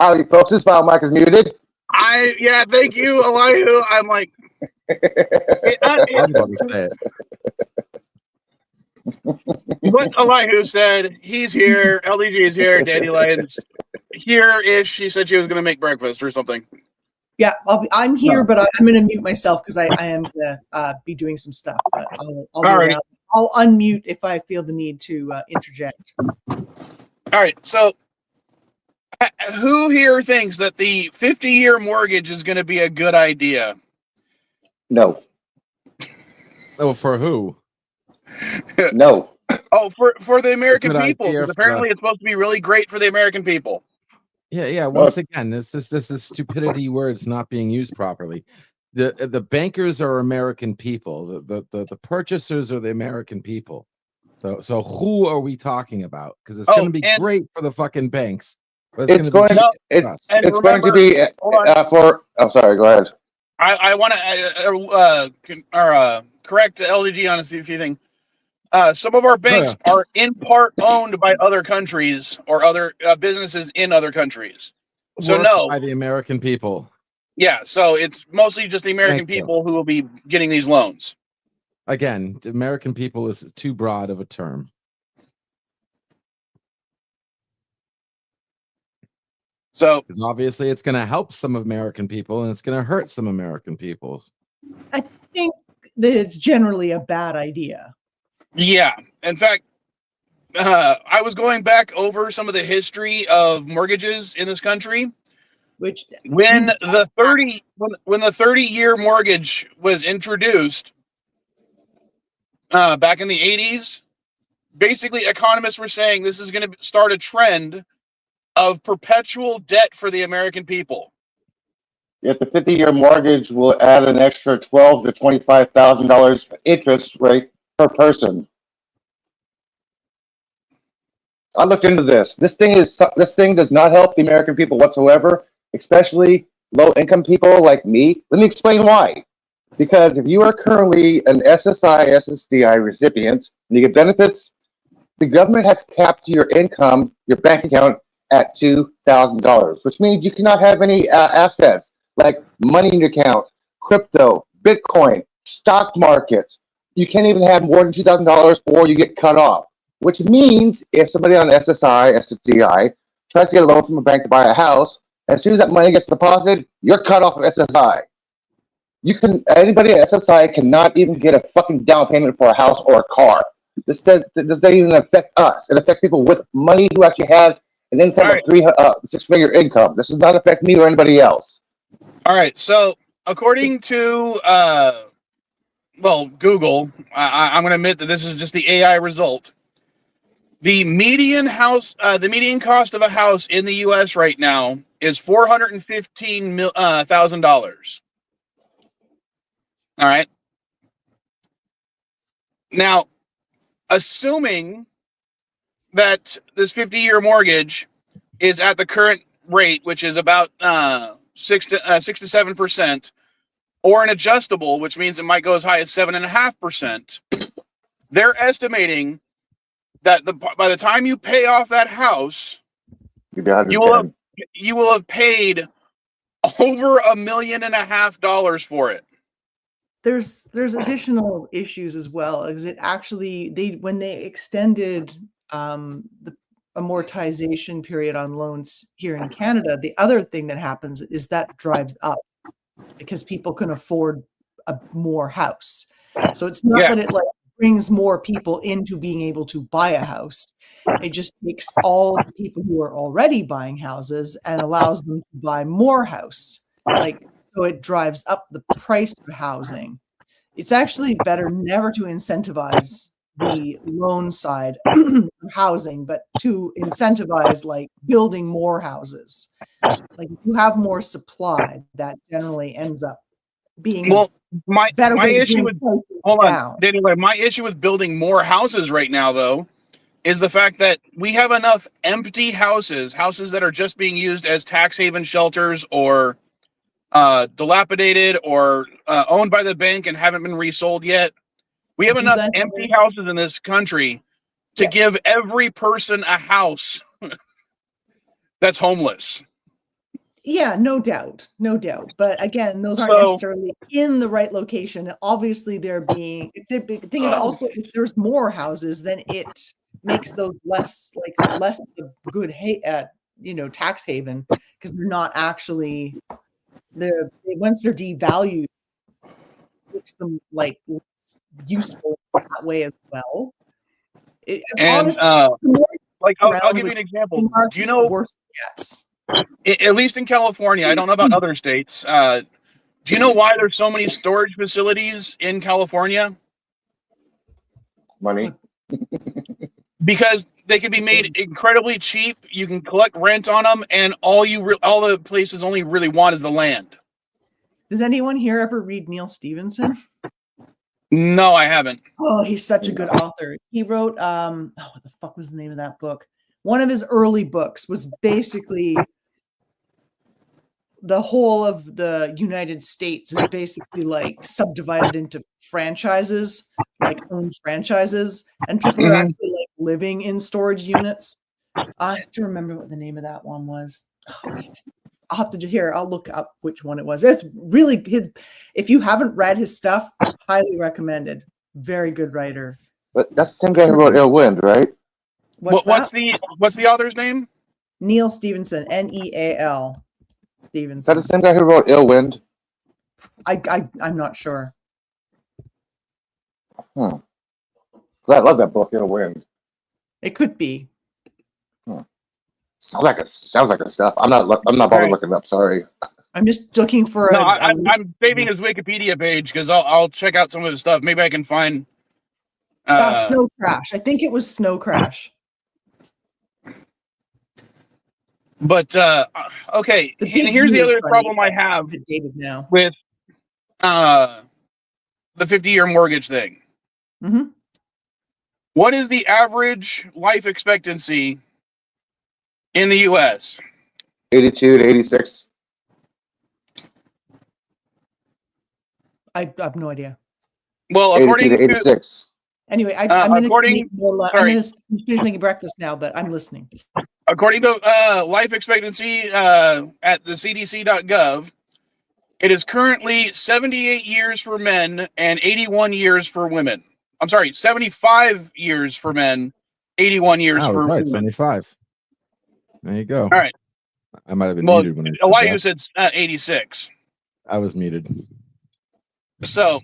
Howdy, folks. This file mic is muted. Thank you, Elihu. I'm like, I'm going to say it. what Elihu said. He's here. LDG is here. Dandelion's here-ish. She said she was going to make breakfast or something. Yeah, I'm here, but I'm going to mute myself because I am going to be doing some stuff. But I'll be around. I'll unmute if I feel the need to interject. All right. So, who here thinks that the 50-year mortgage is going to be a good idea? No. Oh, for who? No. Oh, for the American people. Because apparently, it's supposed to be really great for the American people. Yeah. Once again, this is stupidity words not being used properly. The bankers are American people. The purchasers are the American people. So who are we talking about? Because it's going to be great for the fucking banks. But it's going to be for. I'm sorry. Go ahead. I want to correct LDG on a few things. Some of our banks are in part owned by other countries or other businesses in other countries. So by the American people. Yeah, so it's mostly just the American people who will be getting these loans. Again, the American people is too broad of a term. So because obviously it's going to help some American people and it's going to hurt some American peoples. I think that it's generally a bad idea. Yeah. In fact, I was going back over some of the history of mortgages in this country. Which when the 30-year mortgage was introduced back in the 80s, basically economists were saying this is going to start a trend of perpetual debt for the American people. Yet the 50-year mortgage will add an extra $12,000 to $25,000 interest rate per person. I looked into this. This thing does not help the American people whatsoever, especially low-income people like me. Let me explain why. Because if you are currently an SSI, SSDI recipient, and you get benefits, the government has capped your income, your bank account, at $2,000, which means you cannot have any assets like money in your account, crypto, Bitcoin, stock markets. You can't even have more than $2,000 or you get cut off, which means if somebody on SSI, SSDI tries to get a loan from a bank to buy a house, as soon as that money gets deposited, you're cut off of SSI. Anybody at SSI cannot even get a fucking down payment for a house or a car. This doesn't even affect us. It affects people with money who actually has an income of six-figure income. This does not affect me or anybody else. All right. So according to Google, I'm going to admit that this is just the AI result. The median cost of a house in the U.S. right now is $415,000. All right. Now, assuming that this 50-year mortgage is at the current rate, which is about 6 to 7%, or an adjustable, which means it might go as high as 7.5%, they're estimating that by the time you pay off that house, you will have paid over $1.5 million for it. There's additional issues as well, because it actually when they extended the amortization period on loans here in Canada, the other thing that happens is that drives up because people can afford a more house. So it's not that it brings more people into being able to buy a house. It just takes all the people who are already buying houses and allows them to buy more house. So it drives up the price of housing. It's actually better never to incentivize the loan side of housing, but to incentivize building more houses. If you have more supply, that generally ends up being my issue with Danny, my issue with building more houses right now, though, is the fact that we have enough empty houses that are just being used as tax haven shelters or dilapidated or owned by the bank and haven't been resold yet. We have enough empty houses in this country to give every person a house that's homeless. Yeah, no doubt. But again, those aren't So- necessarily in the right location. Obviously, they're being. The big thing is also if there's more houses, then it makes those less of a good tax haven because they're not actually once they're devalued, it makes them like useful that way as well. Honestly, I'll give you an example. Do you know? Worse it gets. At least in California, I don't know about other states. Do you know why there's so many storage facilities in California? Money. Because they can be made incredibly cheap. You can collect rent on them, and all the places only really want is the land. Did anyone here ever read Neil Stephenson? No, I haven't. Oh, he's such a good author. He wrote what the fuck was the name of that book? One of his early books was basically the whole of the United States is basically like subdivided into franchises, like owned franchises, and people are actually like living in storage units. I have to remember what the name of that one was. Oh, damn it. I'll have to I'll look up which one it was. It's really if you haven't read his stuff, highly recommended. Very good writer. But that's the same guy who wrote Ill Wind, right? What's the author's name? Neil Stephenson, Neal Stephenson. Is that the same guy who wrote Ill Wind? I'm not sure. I love that book, Ill Wind. It could be. Sounds like a stuff. I'm not bothering looking it up. Sorry. I'm just looking for I'm saving his Wikipedia page because I'll check out some of his stuff. Maybe I can find. Snow Crash. I think it was Snow Crash. But okay, and here's the other problem I have with the 50-year mortgage thing. Mm-hmm. What is the average life expectancy in the U.S.? 82 to 86. I have no idea. Well, according to 86. Anyway, I'm going to finish making breakfast now, but I'm listening. According to life expectancy at the CDC.gov, it is currently 78 years for men and 81 years for women. I'm sorry, 75 years for men, 81 years for women. 75. There you go. All right. I might have been muted when Elihu said 86. I was muted. So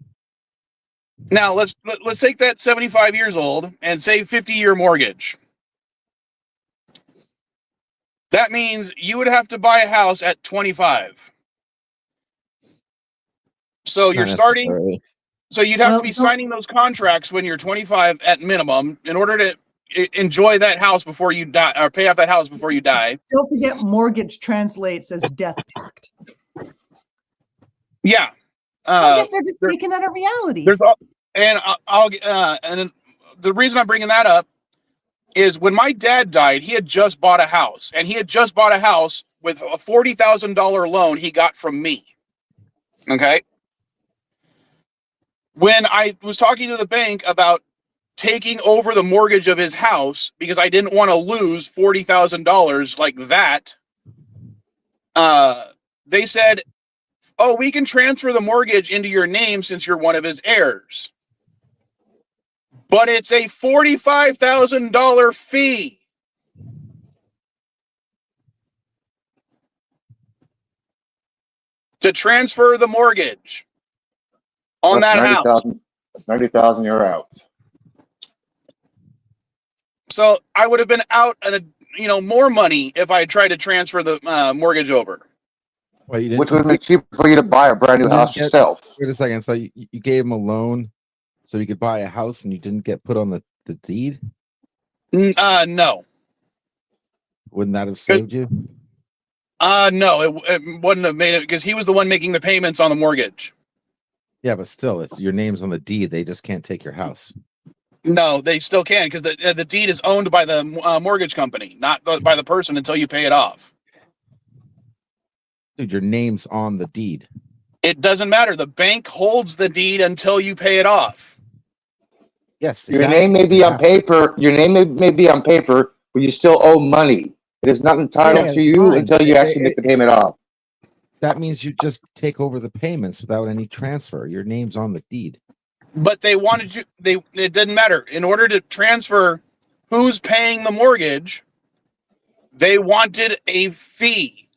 now let's take that 75 years old and say 50-year mortgage. That means you would have to buy a house at 25. So you're starting. So you'd have to be signing those contracts when you're 25 at minimum in order to enjoy that house before you die, or pay off that house before you die. Don't forget, mortgage translates as death pact. Yeah. I guess they're just making that a reality. And the reason I'm bringing that up is when my dad died, he had just bought a house, and he had just bought a house with a $40,000 loan he got from me. Okay. When I was talking to the bank about taking over the mortgage of his house because I didn't want to lose $40,000 like that, they said, "Oh, we can transfer the mortgage into your name since you're one of his heirs. But it's a $45,000 fee." To transfer the mortgage on that house. 90,000, you're out. So I would have been out more money if I had tried to transfer the mortgage over. Well, which would make it cheaper for you to buy a brand new house yourself. Wait a second. So you gave him a loan so he could buy a house and you didn't get put on the deed? No. Wouldn't that have saved you? No, it wouldn't have made it because he was the one making the payments on the mortgage. Yeah, but still, it's your name's on the deed. They just can't take your house. No, they still can because the deed is owned by the mortgage company, not by the person until you pay it off. Dude, your name's on the deed. It doesn't matter. The bank holds the deed until you pay it off. Yes, exactly. Your name may be on paper. Your name may be on paper, but you still owe money. It is not entitled to you until you actually make the payment off. That means you just take over the payments without any transfer. Your name's on the deed. But they wanted to. It didn't matter. In order to transfer who's paying the mortgage, they wanted a fee.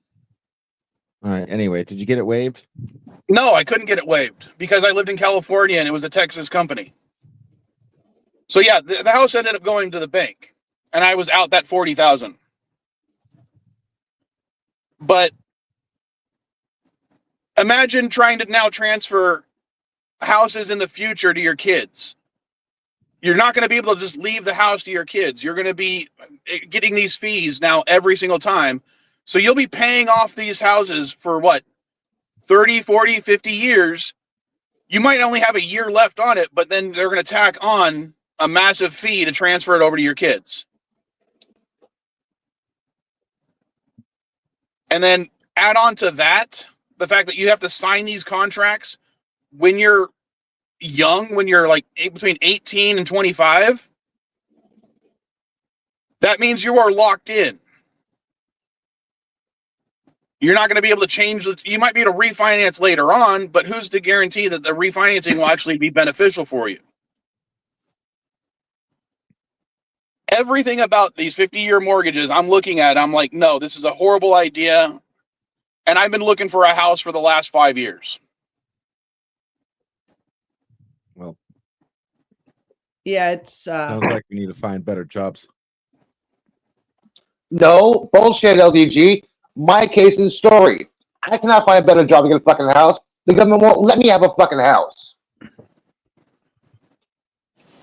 All right. Anyway, did you get it waived? No, I couldn't get it waived because I lived in California and it was a Texas company. So yeah, the house ended up going to the bank, and I was out that $40,000. But imagine trying to now transfer houses in the future to your kids. You're not going to be able to just leave the house to your kids. You're going to be getting these fees now every single time. So you'll be paying off these houses for what? 30, 40, 50 years. You might only have a year left on it, but then they're going to tack on a massive fee to transfer it over to your kids. And then add on to that the fact that you have to sign these contracts when you're young, when you're like between 18 and 25. That means you are locked in. You're not going to be able to change. You might be able to refinance later on, but who's to guarantee that the refinancing will actually be beneficial for you? Everything about these 50-year mortgages I'm looking at, I'm like, no, this is a horrible idea. And I've been looking for a house for the last 5 years. Well, Yeah, it's sounds like we need to find better jobs. No, bullshit, LDG. My case and story. I cannot find a better job to get a fucking house. The government won't let me have a fucking house.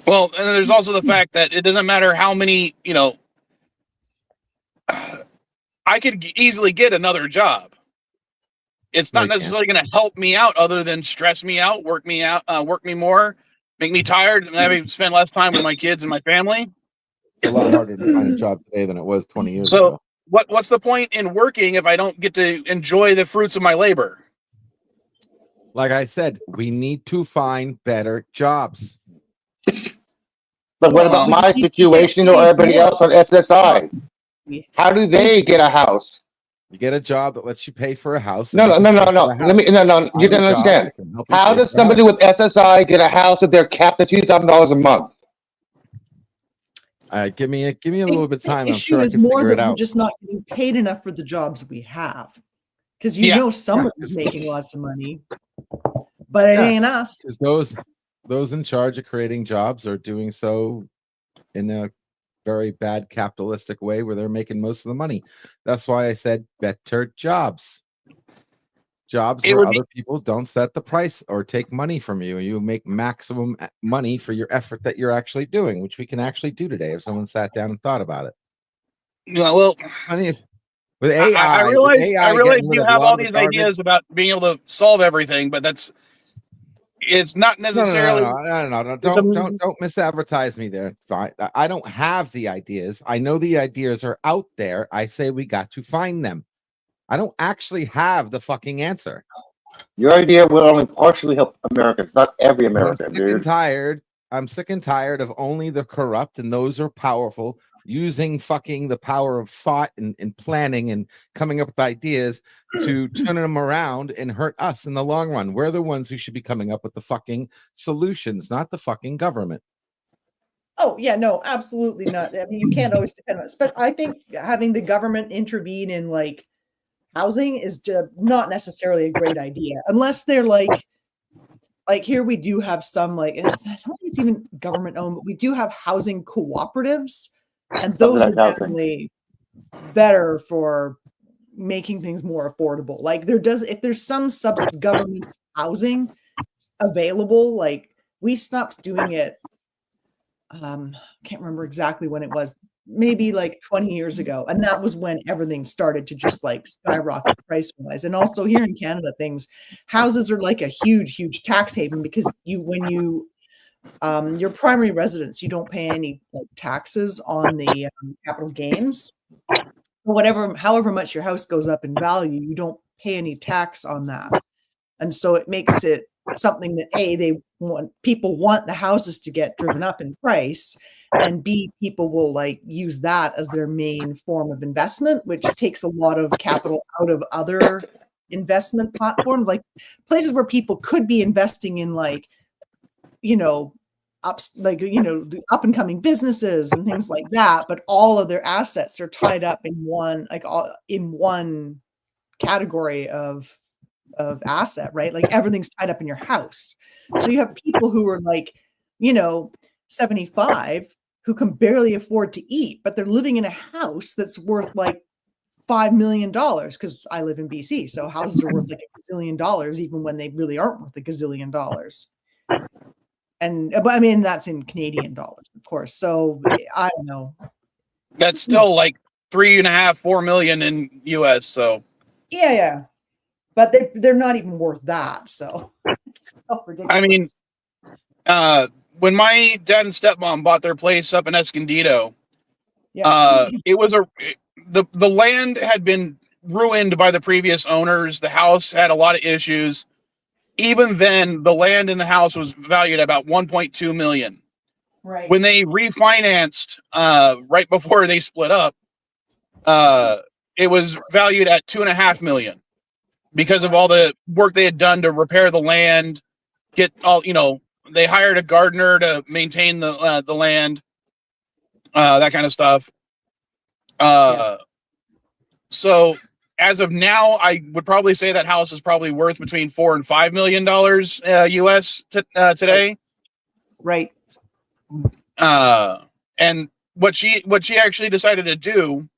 Well, and there's also the fact that it doesn't matter how many, I could easily get another job. It's not necessarily going to help me out other than stress me out, work me more, make me tired, and having to spend less time with my kids and my family. It's a lot harder to find a job today than it was 20 years So ago. what's the point in working if I don't get to enjoy the fruits of my labor? Like I said, we need to find better jobs. But what about my situation or everybody else on SSI? How do they get a house? You get a job that lets you pay for a house. No. You didn't understand. How does somebody with SSI get a house if they're capped at $2,000 a month? Give me a little bit of time. I'm sure I is can more figure that it out. we're just not getting paid enough for the jobs we have, because somebody's making lots of money, but it ain't us. Because those in charge of creating jobs are doing so in a very bad capitalistic way where they're making most of the money. That's why I said better jobs. Jobs where other people don't set the price or take money from you. You make maximum money for your effort that you're actually doing, which we can actually do today if someone sat down and thought about it. Yeah, well, I mean, with AI, I realize you have all these ideas about being able to solve everything, but it's not necessarily. No. Don't misadvertise me there. I don't have the ideas. I know the ideas are out there. I say we got to find them. I don't actually have the fucking answer. Your idea will only partially help Americans, not every American, dude. I'm sick and tired of only the corrupt and those who are powerful using fucking the power of thought and planning and coming up with ideas to turn them around and hurt us in the long run. We're the ones who should be coming up with the fucking solutions, not the fucking government. Oh yeah, no, absolutely not. I mean, you can't always depend on it. But I think having the government intervene in like housing is just not necessarily a great idea, unless they're like here we do have some I don't think it's even government owned, but we do have housing cooperatives, and those are definitely better for making things more affordable. Like if there's some government housing available, like we stopped doing it. Can't remember exactly when it was, maybe like 20 years ago. And that was when everything started to just like skyrocket price wise. And also here in Canada, houses are like a huge, huge tax haven, because when you your primary residence, you don't pay any like taxes on the capital gains. However much your house goes up in value, you don't pay any tax on that. And so it makes it something that people want the houses to get driven up in price, and B, people will like use that as their main form of investment, which takes a lot of capital out of other investment platforms, like places where people could be investing in like, the up and coming businesses and things like that, but all of their assets are tied up in one category of asset, right? Like everything's tied up in your house. So you have people who are like, 75 who can barely afford to eat, but they're living in a house that's worth like $5 million, because I live in BC. So houses are worth like $1 gazillion, even when they really aren't worth $1 gazillion. But I mean, that's in Canadian dollars, of course. So I don't know. That's still like 3.5, 4 million in US. So yeah. But they're not even worth that. So it's so ridiculous. I mean, when my dad and stepmom bought their place up in Escondido, it was the land had been ruined by the previous owners. The house had a lot of issues. Even then, the land in the house was valued at about 1.2 million. Right. When they refinanced right before they split up, it was valued at 2.5 million because of all the work they had done to repair the land, get all, they hired a gardener to maintain the land, that kind of stuff. So as of now, I would probably say that house is probably worth between $4 and $5 million US today. Right. And what she actually decided to do,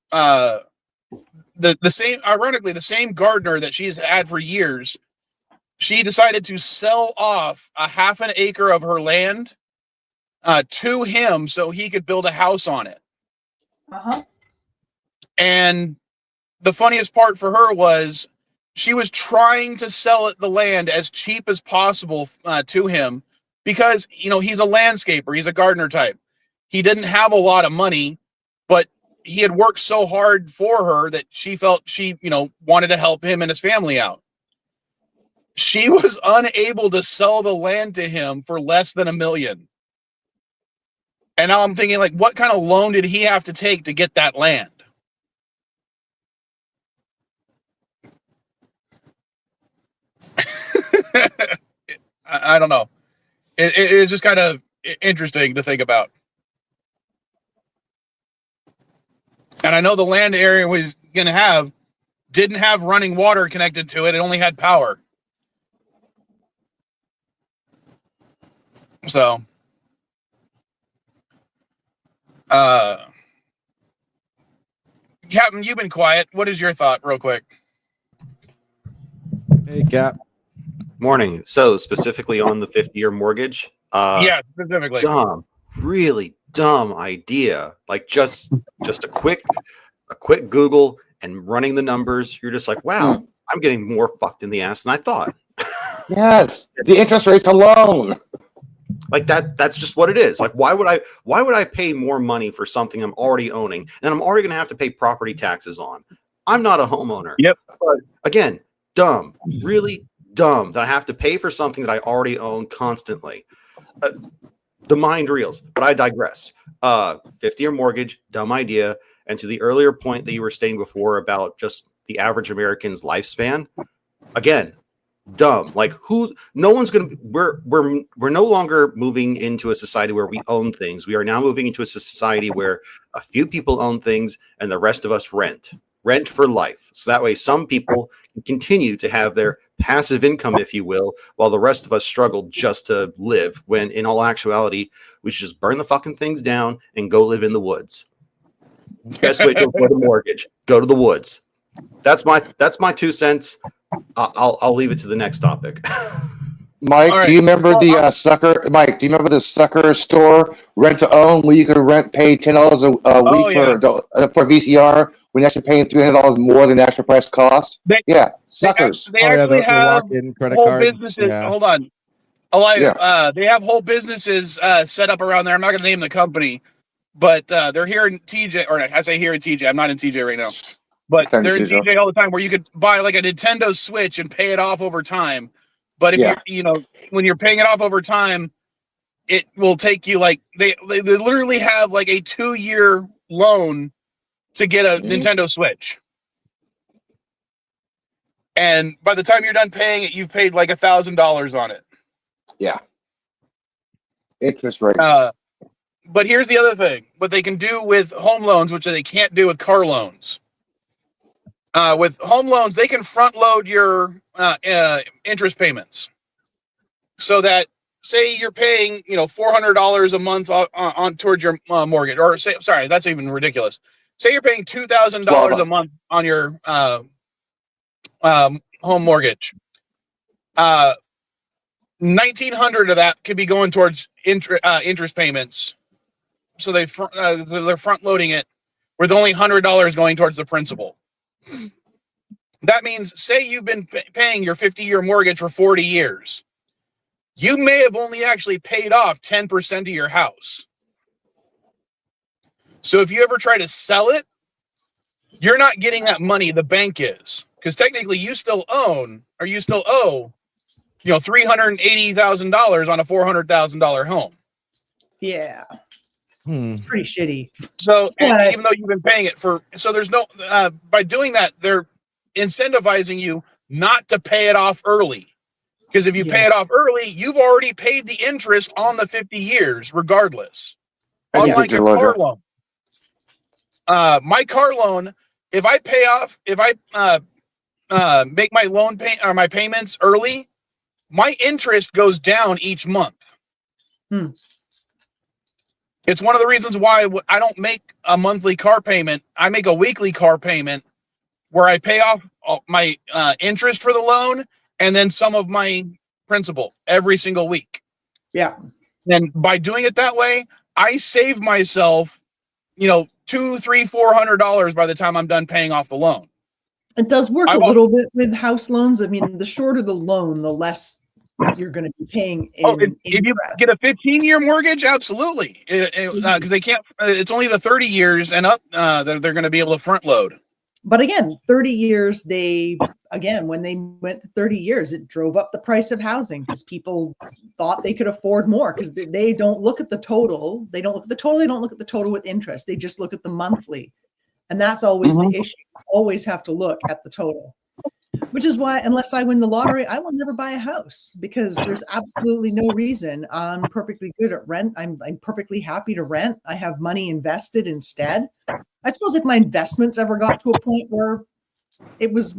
ironically, the same gardener that she's had for years, she decided to sell off a half an acre of her land to him so he could build a house on it. And the funniest part for her was she was trying to sell the land as cheap as possible to him because, he's a landscaper. He's a gardener type. He didn't have a lot of money, but he had worked so hard for her that she felt she, wanted to help him and his family out. She was unable to sell the land to him for less than $1 million. And now I'm thinking, like, what kind of loan did he have to take to get that land? I don't know. It's just kind of interesting to think about. And I know the land area was going to didn't have running water connected to it. It only had power. So, Captain, you've been quiet. What is your thought, real quick? Hey, Cap. Morning. So specifically on the 50-year mortgage. Yeah, specifically. Dumb, really dumb idea. Like just a quick Google and running the numbers. You're just like, wow, I'm getting more fucked in the ass than I thought. Yes, the interest rates alone. Like that's just what it is. Like, why would I pay more money for something I'm already owning and I'm already going to have to pay property taxes on? I'm not a homeowner. Yep. But again, dumb, really dumb that I have to pay for something that I already own constantly. The mind reels, but I digress. 50-year mortgage, dumb idea. And to the earlier point that you were stating before about just the average American's lifespan, again, dumb. Like no one's going to, we're no longer moving into a society where we own things. We are now moving into a society where a few people own things and the rest of us rent for life. So that way some people can continue to have their passive income, if you will, while the rest of us struggle just to live, when in all actuality, we should just burn the fucking things down and go live in the woods. Best way to avoid a mortgage, go to the woods. That's my 2 cents. I'll leave it to the next topic. Mike, All right. do you remember the sucker? Mike, do you remember the sucker store, rent to own, where you could pay $10 a week for VCR when you're actually paying $300 more than the actual price cost? Suckers. They actually have walk-in credit whole card. businesses. Yeah. Hold on. They have whole businesses set up around there. I'm not going to name the company, but they're here in TJ, or I say here in TJ. I'm not in TJ right now, but they're in TJ all the time, where you could buy like a Nintendo Switch and pay it off over time. But if when you're paying it off over time, it will take you like they literally have like a 2-year loan to get a Nintendo Switch. And by the time you're done paying it, you've paid like $1,000 on it. Yeah. Interest rates. But here's the other thing: what they can do with home loans, which they can't do with car loans. With home loans, they can front load your interest payments, so that say you're paying $400 a month on towards your mortgage, or sorry, that's even ridiculous. Say you're paying $2,000 a month on your home mortgage. 1,900 of that could be going towards interest payments. So they're front loading it with only $100 going towards the principal. That means, say you've been paying your 50-year mortgage for 40 years. You may have only actually paid off 10% of your house. So if you ever try to sell it, you're not getting that money. The bank is, because technically you still owe $380,000 on a $400,000 home. Yeah. It's pretty shitty. So even though you've been paying it so there's no, by doing that, they're incentivizing you not to pay it off early. Because if you pay it off early, you've already paid the interest on the 50 years, regardless. Unlike a car loan. My car loan, if I make my loan or my payments early, my interest goes down each month. It's one of the reasons why I don't make a monthly car payment. I make a weekly car payment where I pay off my interest for the loan and then some of my principal every single week. Yeah. And by doing it that way, I save myself, $200, $300, $400 by the time I'm done paying off the loan. It does work a little bit with house loans. I mean, the shorter the loan, the less you're going to be paying. If you get a 15-year mortgage, absolutely, because they can't. It's only the 30 years and up that they're going to be able to front load. But again, 30 years, when they went to 30 years, it drove up the price of housing because people thought they could afford more because they don't look at the total. They don't look at the total. They don't look at the total with interest. They just look at the monthly. And that's always the issue. You always have to look at the total, which is why, unless I win the lottery, I will never buy a house because there's absolutely no reason. I'm perfectly good at rent. I'm perfectly happy to rent. I have money invested instead. I suppose if my investments ever got to a point where it was,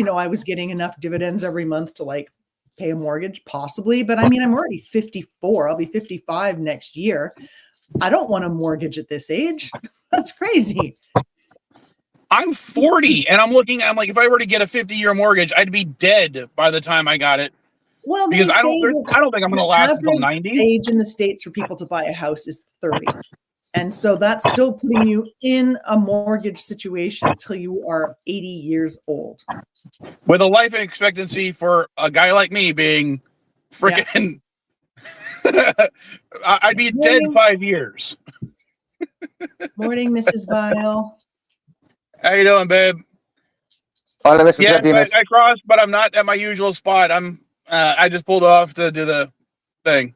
I was getting enough dividends every month to like pay a mortgage, possibly. But I mean, I'm already 54. I'll be 55 next year. I don't want a mortgage at this age. That's crazy. I'm 40 and I'm like, if I were to get a 50-year mortgage, I'd be dead by the time I got it. Well, because I don't think I'm going to last until 90. Age in the States for people to buy a house is 30. And so that's still putting you in a mortgage situation until you are 80 years old. With a life expectancy for a guy like me being freaking, I'd be dead 5 years. Morning, Mrs. Vile. How you doing, babe? Oh, no, I crossed, but I'm not at my usual spot. I just pulled off to do the thing.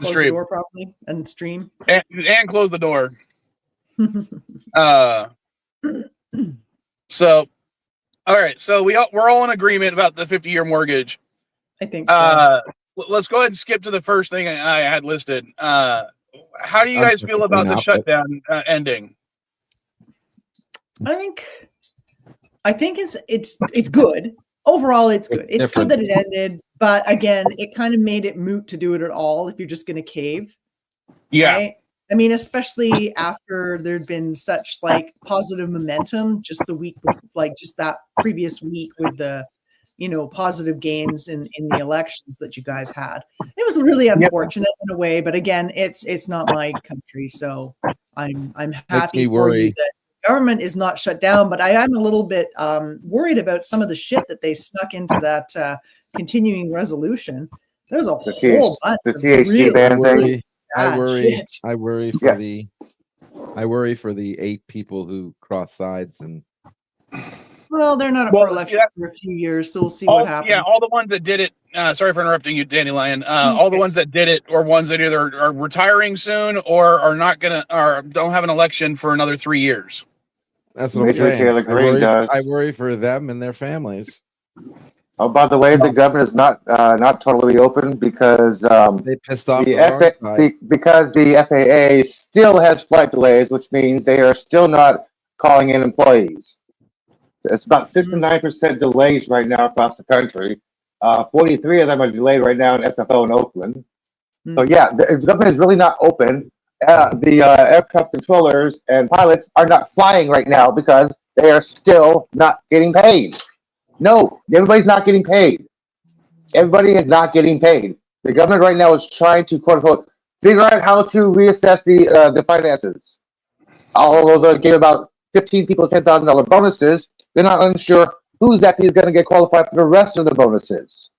Close the door properly and stream. And close the door. So, all right. So we're all in agreement about the 50-year mortgage. I think so. Let's go ahead and skip to the first thing I had listed. How do you guys feel about the shutdown ending? I think it's good. Overall, it's good. It's good that it ended, but again, it kind of made it moot to do it at all if you're just going to cave. Yeah. Right? I mean, especially after there'd been such like positive momentum just the week, like just that previous week with the, positive gains in the elections that you guys had. It was really unfortunate in a way, but again, it's not my country, so I'm happy for you that government is not shut down, but I am a little bit worried about some of the shit that they snuck into that continuing resolution. There was a whole bunch of THC ban thing. I worry for the 8 people who cross sides and. Well, they're not up for election for a few years, so we'll see what happens. Yeah, all the ones that did it. Sorry for interrupting you, Dandelion. All the ones that did it, or ones that either are retiring soon or are not gonna, or don't have an election for another 3 years. That's what I'm saying. I worry for them and their families. Oh, by the way, the government is not totally open because They pissed off the wrong side. because the FAA still has flight delays, which means they are still not calling in employees. It's about 69% delays right now across the country. 43 of them are delayed right now in SFO in Oakland. So yeah, the government is really not open. The aircraft controllers and pilots are not flying right now because they are still not getting paid. No, everybody's not getting paid. Everybody is not getting paid. The government right now is trying to quote unquote figure out how to reassess the finances. Although they gave about 15 people $10,000 bonuses, they're not unsure who's actually going to get qualified for the rest of the bonuses.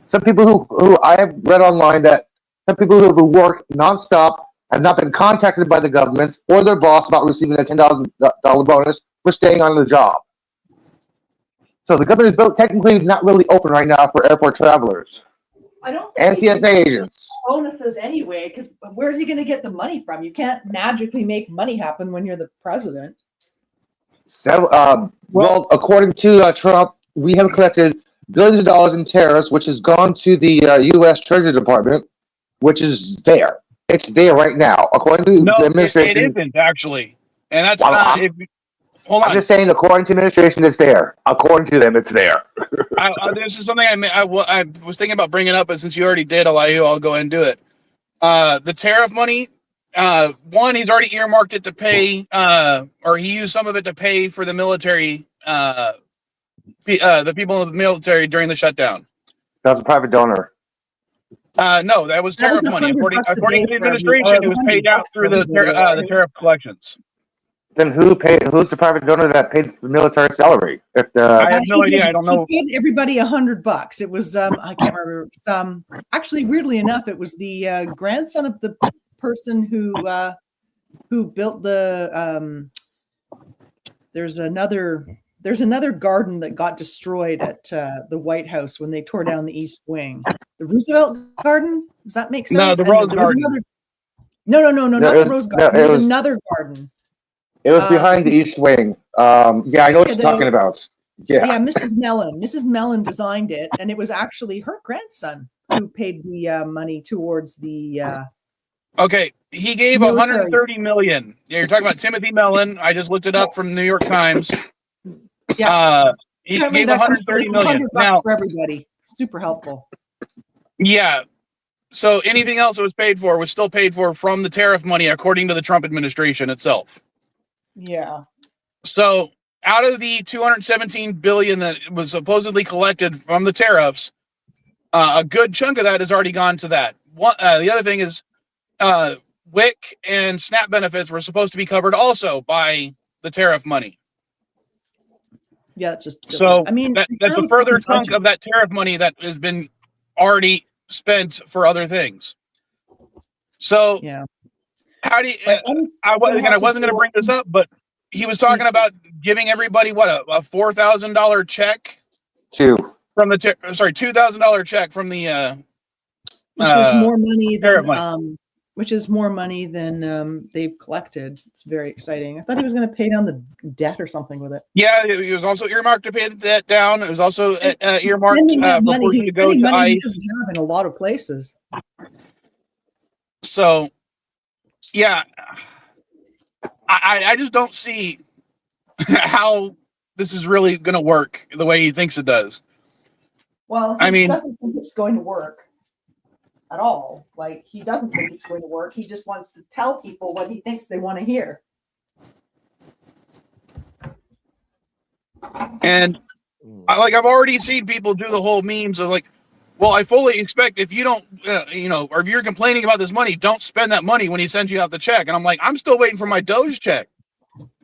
Some people who I have read online that some people who have worked nonstop have not been contacted by the government or their boss about receiving a $10,000 bonus for staying on the job. So the government is technically not really open right now for airport travelers. I don't and TSA agents. Bonuses anyway, because where's he going to get the money from? You can't magically make money happen when you're the president. So, well, according to Trump, we have collected billions of dollars in tariffs, which has gone to the U.S. Treasury Department, which is there. It's there right now, according to the administration. It isn't actually, and that's well, not. Hold on. I'm just saying, according to administration, it's there. According to them, it's there. This is something I was thinking about bringing up, but since you already did, I'll go ahead and do it. The tariff money. One, he's already earmarked it to pay, or he used some of it to pay for the military, the people in the military during the shutdown. That's a private donor. No, that was tariff money. According to the administration, it was paid out through the tariff collections. Then who's the private donor that paid the military salary? I have no idea. I don't know. He paid everybody $100. It was I can't remember. Actually, weirdly enough, it was the grandson of the person who built the. There's another garden that got destroyed at the White House when they tore down the East Wing. The Roosevelt Garden. Does that make sense? No, the Rose Garden. No, not the Rose Garden. There's another garden. It was behind the East Wing. Yeah, I know what you're talking about. Yeah, Mrs. Mellon. Mrs. Mellon designed it, and it was actually her grandson who paid the money towards the. Okay, he gave $130 million. Yeah, you're talking about Timothy Mellon. I just looked it up from the New York Times. Yeah, he gave $130 million. Now for everybody, super helpful. Yeah. So anything else that was paid for was still paid for from the tariff money, according to the Trump administration itself. Yeah. So out of the $217 billion that was supposedly collected from the tariffs, a good chunk of that has already gone to that. The other thing is, WIC and SNAP benefits were supposed to be covered also by the tariff money. Yeah, it's just silly. So. I mean, that's a further chunk of that tariff money that has been already spent for other things. So yeah. How do you? I wasn't going to bring this up, but he was talking about giving everybody a $4,000 check. From the $2,000 check from the. Which is more money than which is more money than they've collected. It's very exciting. I thought he was going to pay down the debt or something with it. Yeah, it was also earmarked to pay the debt down. It was also earmarked before he could go to ICE. He doesn't have in a lot of places. So. Yeah, I just don't see how this is really going to work the way he thinks it does. Well, he doesn't think it's going to work at all. Like, he doesn't think it's going to work. He just wants to tell people what he thinks they want to hear. And I've already seen people do the whole memes of like, well, I fully expect if you don't, or if you're complaining about this money, don't spend that money when he sends you out the check. And I'm like, I'm still waiting for my Doge check.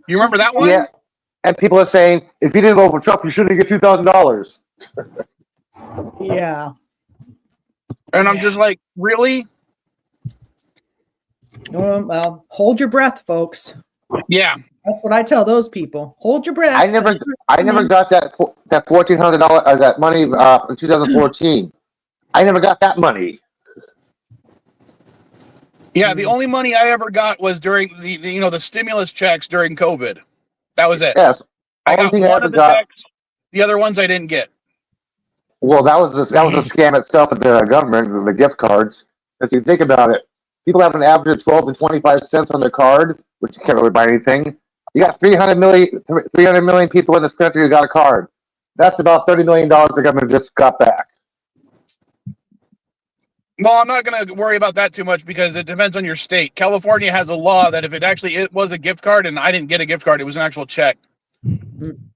You remember that one? Yeah. And people are saying, if you didn't vote for Trump, you shouldn't get $2,000. Yeah. And I'm just like, really? Well, hold your breath, folks. Yeah. That's what I tell those people. Hold your breath. I never got that $1,400 that money in 2014. I never got that money. Yeah, the only money I ever got was during the stimulus checks during COVID. That was it. Yes. I got one of the checks. The other ones I didn't get. Well, that was a scam itself at the government, the gift cards. If you think about it, people have an average of 12 to 25 cents on their card, which you can't really buy anything. You got 300 million people in this country who got a card. That's about $30 million the government just got back. Well, I'm not going to worry about that too much because it depends on your state. California has a law that if it was a gift card, and I didn't get a gift card, it was an actual check.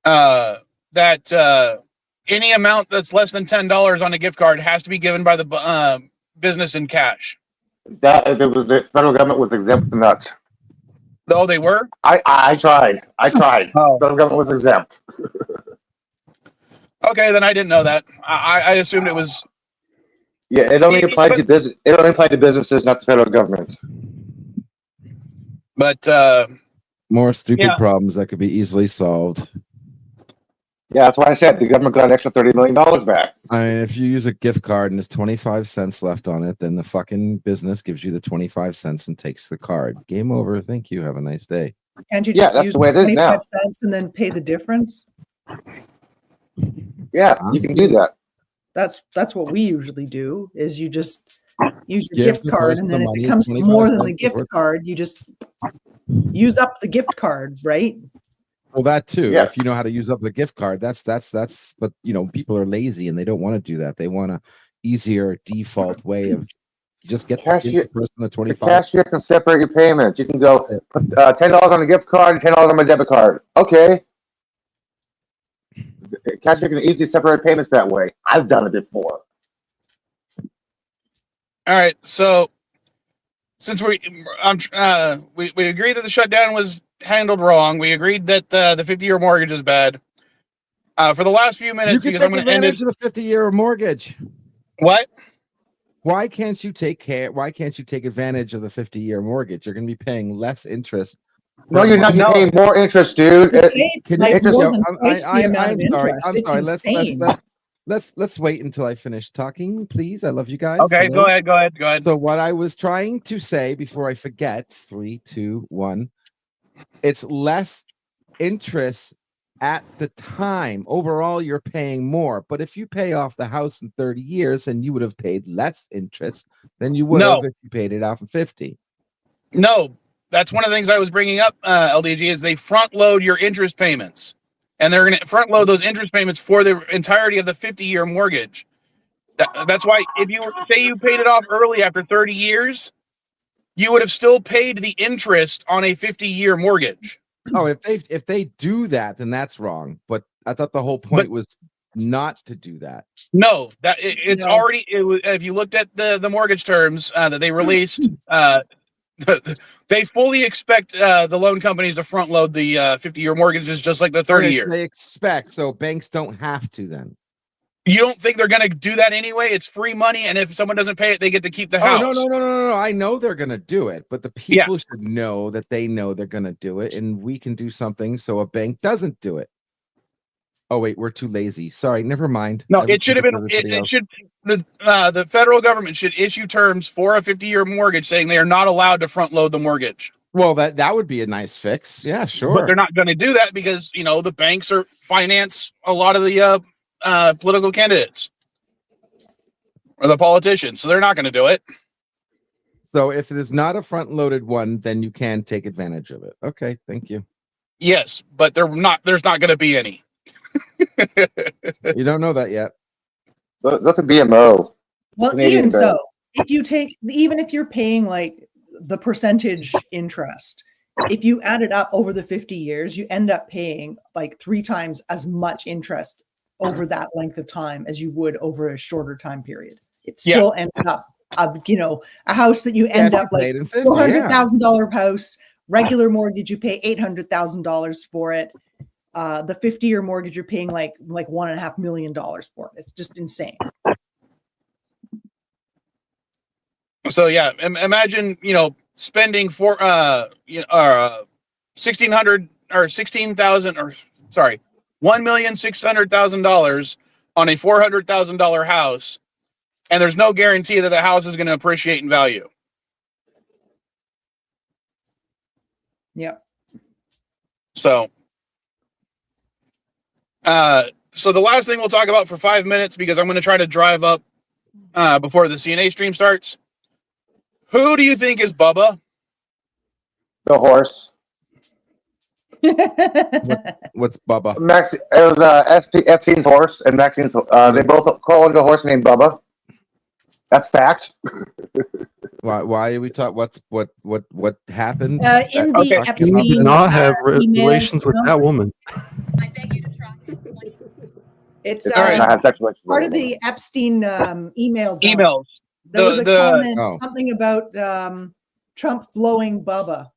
That any amount that's less than $10 on a gift card has to be given by the business in cash. That if it was the federal government was exempt from that. Oh, they were? I tried. Oh. Federal government was exempt. Okay, then I didn't know that. I assumed it was. Yeah, it only applied to business. It only applied to businesses, not the federal government. But More stupid Yeah. problems that could be easily solved. Yeah, that's why I said the government got an extra $30 million back. I mean, if you use a gift card and there's 25 cents left on it, then the fucking business gives you the 25 cents and takes the card. Game over. Thank you. Have a nice day. Can't you Yeah, just that's use the way it is 25 now. cents and then pay the difference? Yeah, you can do that. That's what we usually do. Is you just use your Give gift the card, person and the then if money it is comes to 25 more than the cents gift worth. card, you just use up the gift card, right? Well, that too. Yeah. If you know how to use up the gift card, that's. But people are lazy and they don't want to do that. They want a easier default way of just give the person the The 25. cashier can separate your payments. You can go put $10 on a gift card and $10 on my debit card. Okay. The cashier can easily separate payments that way. I've done it before. all right, so since we agreed that the shutdown was handled wrong, we agreed that the 50-year mortgage is bad. For the last few You minutes, can because I'm take going to end it. advantage of the 50-year mortgage. What? Why can't you take advantage of the 50-year mortgage? You're going to be paying less interest. No, you're not. You're No. paying more interest, dude. You pay Can like interest- more than twice the amount of I'm sorry. interest. I'm It's sorry. insane. Let's wait until I finish talking, please. I love you guys. Okay, Hello? go ahead. So what I was trying to say before I forget, 3, 2, 1, it's less interest at the time. Overall, you're paying more. But if you pay off the house in 30 years, then you would have paid less interest than you would No. have if you paid it off in 50. No, that's one of the things I was bringing up, LDG, is they front load your interest payments. And they're going to front load those interest payments for the entirety of the 50-year mortgage. That's why if you say you paid it off early after 30 years, you would have still paid the interest on a 50-year mortgage. Oh, if they do that, then that's wrong. But I thought the whole point was not to do that. No, it's No. already. If you looked at the mortgage terms that they released, they fully expect the loan companies to front load the 50-year mortgages just like the 30-year. They expect, so banks don't have to then. You don't think they're going to do that anyway? It's free money, and if someone doesn't pay it, they get to keep the house. Oh, no. I know they're going to do it, but the people should know that they know they're going to do it, and we can do something so a bank doesn't do it. Oh, wait, we're too lazy. Sorry, never mind. No, it should have been. It should. The federal government should issue terms for a 50-year mortgage saying they are not allowed to front load the mortgage. Well, that would be a nice fix. Yeah, sure. But they're not going to do that because the banks finance a lot of the political candidates or the politicians, so they're not going to do it. So if it is not a front-loaded one, then you can take advantage of it. Okay, thank you. Yes, but there's not going to be any. You don't know that yet. That's a BMO. Well, Canadian even bank. so, even if you're paying like the percentage interest, if you add it up over the 50 years, you end up paying like 3 times as much interest over that length of time as you would over a shorter time period. It still ends up, a house that you end up like $400,000 house, regular mortgage, you pay $800,000 for it. The 50-year mortgage, you're paying like $1.5 million for it. It's just insane. So yeah, imagine spending for $1,600,000 on a $400,000 house, and there's no guarantee that the house is going to appreciate in value. Yeah. So So the last thing we'll talk about for 5 minutes, because I'm going to try to drive up before the CNA stream starts. Who do you think is Bubba? The horse. What's Bubba? It was Epstein's horse and Maxine's. They both call into a horse named Bubba. That's fact. Why are we talking? What happened? In the Okay. Epstein, You do not have emails, relations with that woman. I beg you to try this. It's It's All right. not have sexual relations part with of a the Epstein email dump. Emails. There was a comment, Oh. something about Trump blowing Bubba.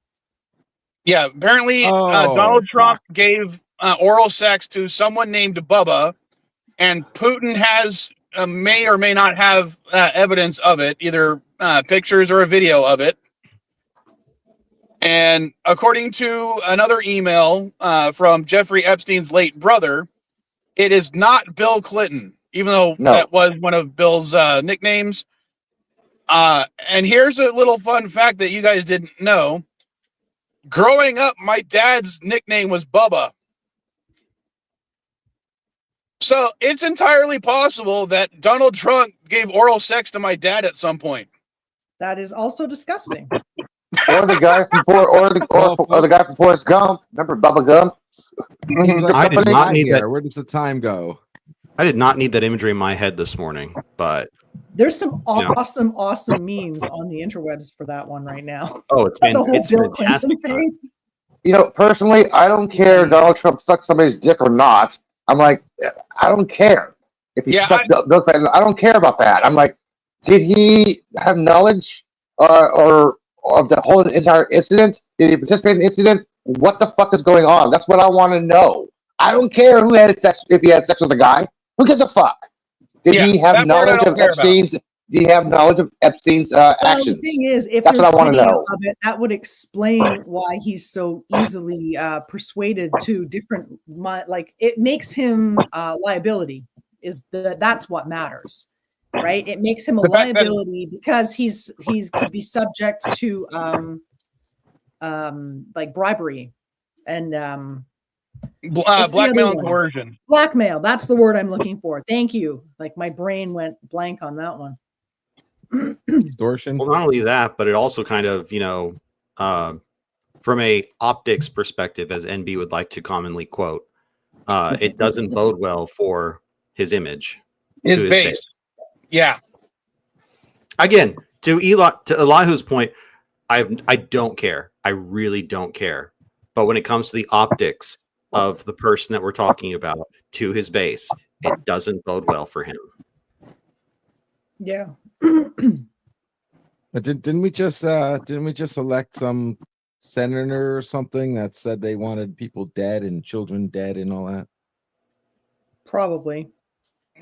Yeah, apparently Donald Trump gave oral sex to someone named Bubba, and Putin has may or may not have evidence of it, either pictures or a video of it. And according to another email from Jeffrey Epstein's late brother, it is not Bill Clinton, even though that was one of Bill's nicknames. And here's a little fun fact that you guys didn't know. Growing up, my dad's nickname was Bubba. So it's entirely possible that Donald Trump gave oral sex to my dad at some point. That is also disgusting. Or the guy from or the guy from Forrest Gump. Remember Bubba Gump? I did not need that. Where does the time go? I did not need that imagery in my head this morning, but There's some awesome memes on the interwebs for that one right now. oh, it's The whole it's Bill fantastic. Clinton thing. You know, personally, I don't care if Donald Trump sucks somebody's dick or not. I'm like, I don't care if he sucked Bill Clinton. I don't care about that. I'm like, did he have knowledge or of the whole entire incident? Did he participate in the incident? What the fuck is going on? That's what I want to know. I don't care who had sex, if he had sex with a guy. Who gives a fuck? Did he have knowledge of Epstein's? Did he have knowledge of Epstein's actions? The thing is, if that's what I want to know. Of it, that would explain why he's so easily persuaded to different. Like it makes him liability. That's what matters, right? It makes him a liability because he could be subject to like bribery and blackmail and coercion. Blackmail. That's the word I'm looking for. Thank you. Like my brain went blank on that one. Extortion. Well, not only that, but it also kind of, from a optics perspective, as NB would like to commonly quote, it doesn't bode well for his image. His base. Yeah. Again, to Elihu's point, I don't care. I really don't care. But when it comes to the optics of the person that we're talking about to his base, it doesn't bode well for him. Yeah. But didn't we just elect some senator or something that said they wanted people dead and children dead and all that? Probably.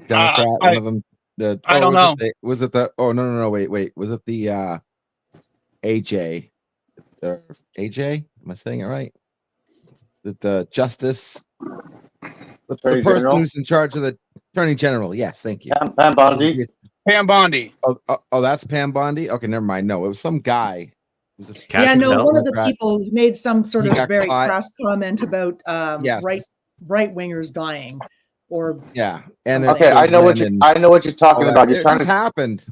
Democrat, one of them. I don't know. Was it the? Oh no! Wait. Was it the AJ? Or AJ? Am I saying it right? The justice, the person who's in charge of the attorney general. Yes, thank you. Pam Bondi. Pam Bondi. Oh, that's Pam Bondi. Okay, never mind. No, it was some guy. One of the people made some sort of very crass comment about right wingers dying, or And okay, I know what you're talking about. You're trying to happened.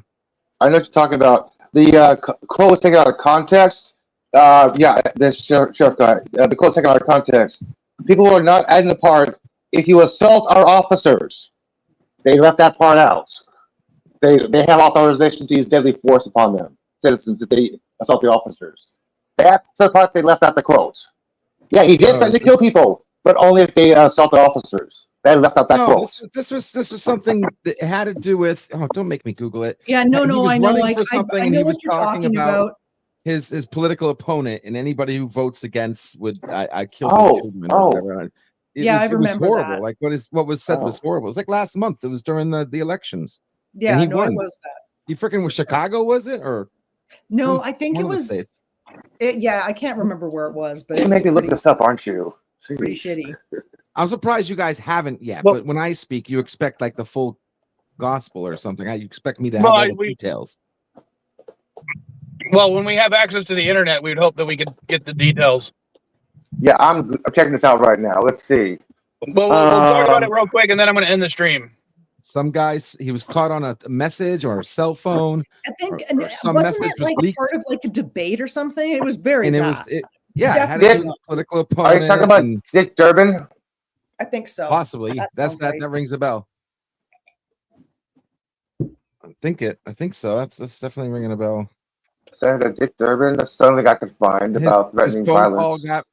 I know what you're talking about. The quote was taken out of context. The sheriff guy. The quote taken out of context. People are not adding the part. If you assault our officers, they left that part out. They have authorization to use deadly force upon them, citizens, if they assault the officers. That's the part they left out the quote. Yeah, he did threaten to kill people, but only if they assault the officers. They left out that quote. This was something that had to do with. Oh, don't make me Google it. Yeah, no, I know. I know what you're talking about. His political opponent, and anybody who votes against would I kill children. I remember. It was horrible. That. Like what was said was horrible. It was like last month. It was during the elections. Yeah, it was that. You freaking was Chicago, was it? Or no, I think it was. I can't remember where it was, but you make me look this up, aren't you? Pretty shitty. I'm surprised you guys haven't yet. But when I speak, you expect like the full gospel or something. You expect me to have all the details. Well, when we have access to the internet, we'd hope that we could get the details. Yeah, I'm checking this out right now. Let's see. Well, we'll talk about it real quick, and then I'm going to end the stream. Some guys, he was caught on a message or a cell phone. I think, or some wasn't message it was like leaked, part of like a debate or something? It was very and it bad. was it had to do with his political opponent. Are you talking about and Dick Durbin? I think so. possibly That that's sounds that right. that rings a bell. I think so. That's definitely ringing a bell. Senator Dick Durbin. That's something I could find about His threatening phone call violence. got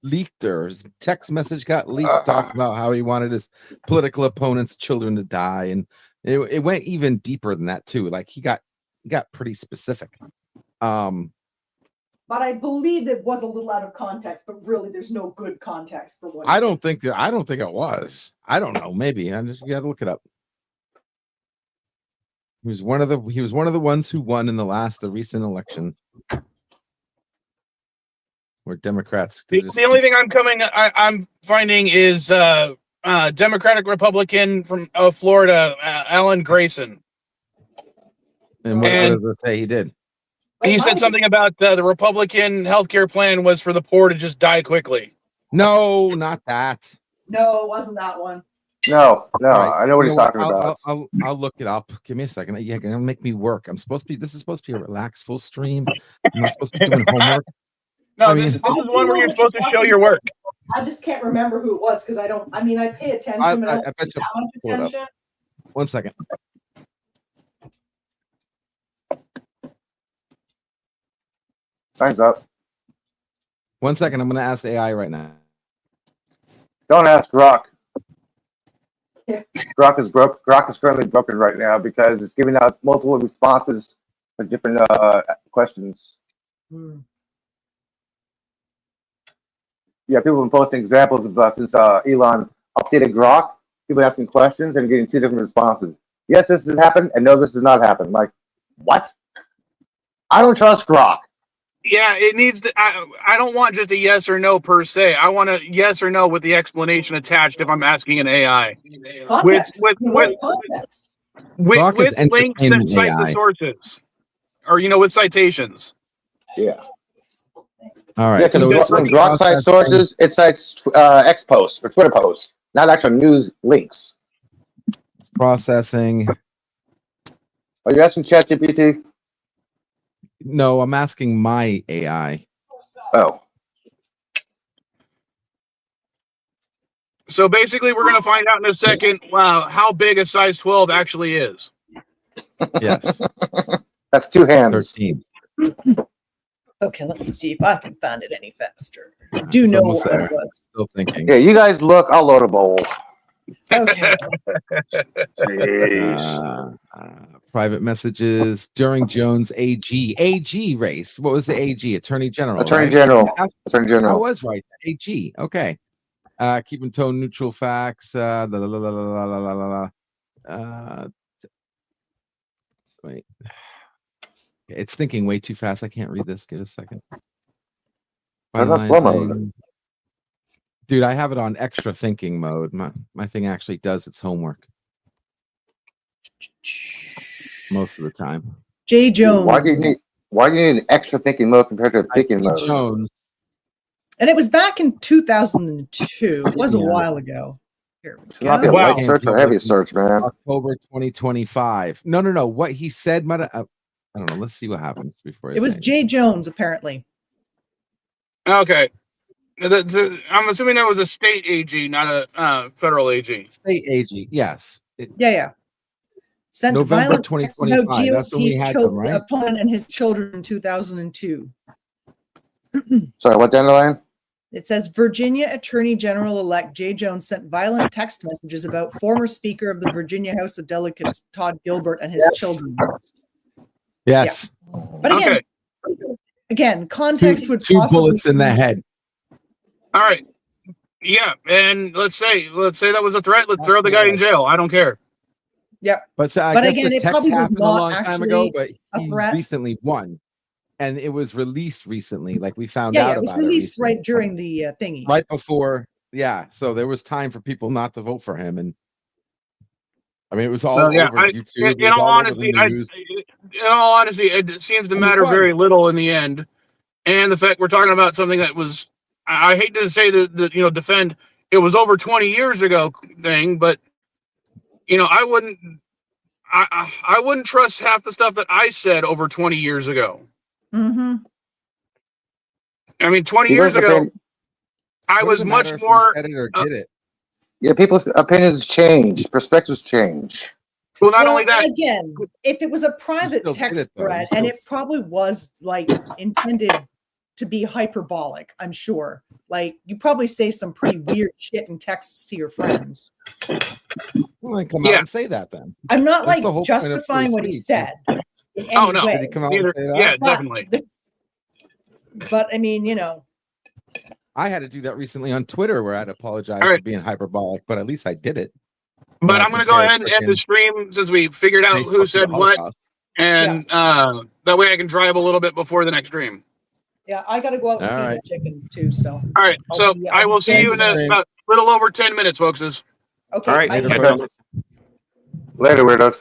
leaked, or his text message got leaked, talking about how he wanted his political opponent's children to die, and it went even deeper than that too. Like he got pretty specific. But I believe it was a little out of context, but really there's no good context for what I don't think it was. I don't know. Maybe you gotta look it up. He was one of the ones who won in the recent election, where Democrats. The only thing I'm finding is Democratic Republican from Florida, Alan Grayson. And what does it say he did? He said something about the Republican healthcare plan was for the poor to just die quickly. No, not that. No, it wasn't that one. No, Right. I know what he's talking about. I'll look it up. Give me a second. Yeah, gonna make me work. This is supposed to be a relaxed full stream. I'm not supposed to be doing homework. No, this is one where you're supposed to show your work. I just can't remember who it was because I pay attention. I but I don't bet pay you that much pull it up. attention. 1 second. Time's up. 1 second. I'm going to ask AI right now. Don't ask Grok. Yeah. Grok is broke. Grok is currently broken right now because it's giving out multiple responses for different questions. Yeah, people have been posting examples of since Elon updated Grok. People asking questions and getting two different responses. Yes, this has happened, and no, this has not happened. Like, what? I don't trust Grok. Yeah, it needs to. I don't want just a yes or no per se. I want a yes or no with the explanation attached if I'm asking an AI. Context. With Context. Grok is links that entertainment cite the AI. sources, or with citations. Yeah. All right. Yeah, because when Grok cites sources, it cites X posts or Twitter posts, not actual news links. Processing. Are you asking ChatGPT? No, I'm asking my AI. Oh. So basically, we're going to find out in a second how big a size 12 actually is. Yes. That's 2 hands. 13. Okay, let me see if I can find it any faster. I do know what it was. Still thinking. Yeah, you guys look. I'll load a bowl. Okay. Private messages during Jones AG race. What was the AG? Attorney General. Attorney right? General. Attorney General. I was right. AG. Okay. Keeping tone neutral facts. Wait. It's thinking way too fast. I can't read this. Give a second. Finalizing. Dude, I have it on extra thinking mode. My thing actually does its homework most of the time. Jay Jones. Why do you need an extra thinking mode compared to a thinking mode? Jones. And it was back in 2002. It was a while ago. Here we It's not be a go. light search or heavy search, man. October 2025. No. What he said might have. I don't know. Let's see what happens before. It was Jay Jones, apparently. Okay. I'm assuming that was a state AG, not a federal AG. State AG, yes. Yeah. Sent November violent 2025. That's when we had them, right? Opponent and his children in 2002. Sorry, what dandelion? It says Virginia Attorney General-elect Jay Jones sent violent text messages about former Speaker of the Virginia House of Delegates Todd Gilbert and his children. Yes. Yeah. But again, context would two bullets in the head. All right. Yeah, and let's say that was a threat. Let's throw the guy in jail. I don't care. Yep. But I guess again, the it text probably was happened a not long time ago, but he threat. recently won. And it was released recently. Like we found out about it. It was released right during the thingy. Right before, yeah. So there was time for people not to vote for him. And I mean, it was all over YouTube. In all honesty, it seems to matter very little in the end. And the fact we're talking about something that was, I hate to say that defend. it was over 20 years ago thing, but you know, I wouldn't trust half the stuff that I said over 20 years ago. Mm-hmm. I mean, 20 People's years ago, opinion- I What was does it much matter if you more. said it or did it? Yeah, people's opinions change, perspectives change. Well, not Well, only that, again, if it was a private still did text it, though. thread, You and still- it probably was like intended to be hyperbolic, I'm sure. Like you probably say some pretty weird shit in texts to your friends. Well, come Yeah. out and say that then. I'm not That's like the whole point of free justifying what he speech. said in any Oh, no. way. Did he come out neither, and say that? yeah, But- definitely. But I mean, you know, I had to do that recently on Twitter where I had to apologize All right. for being hyperbolic, but at least I did it. But When I I'm going to go compared ahead and end the frickin' stream since we figured out Facebook who to said the what, Holocaust. and that way I can drive a little bit before the next stream. yeah, I got to go out and All feed right. the chickens too. So, All right, I'll so be- I will see you in Thanks, a little over 10 minutes, folks. okay. All right. bye. Later, Okay. folks. Later, weirdos.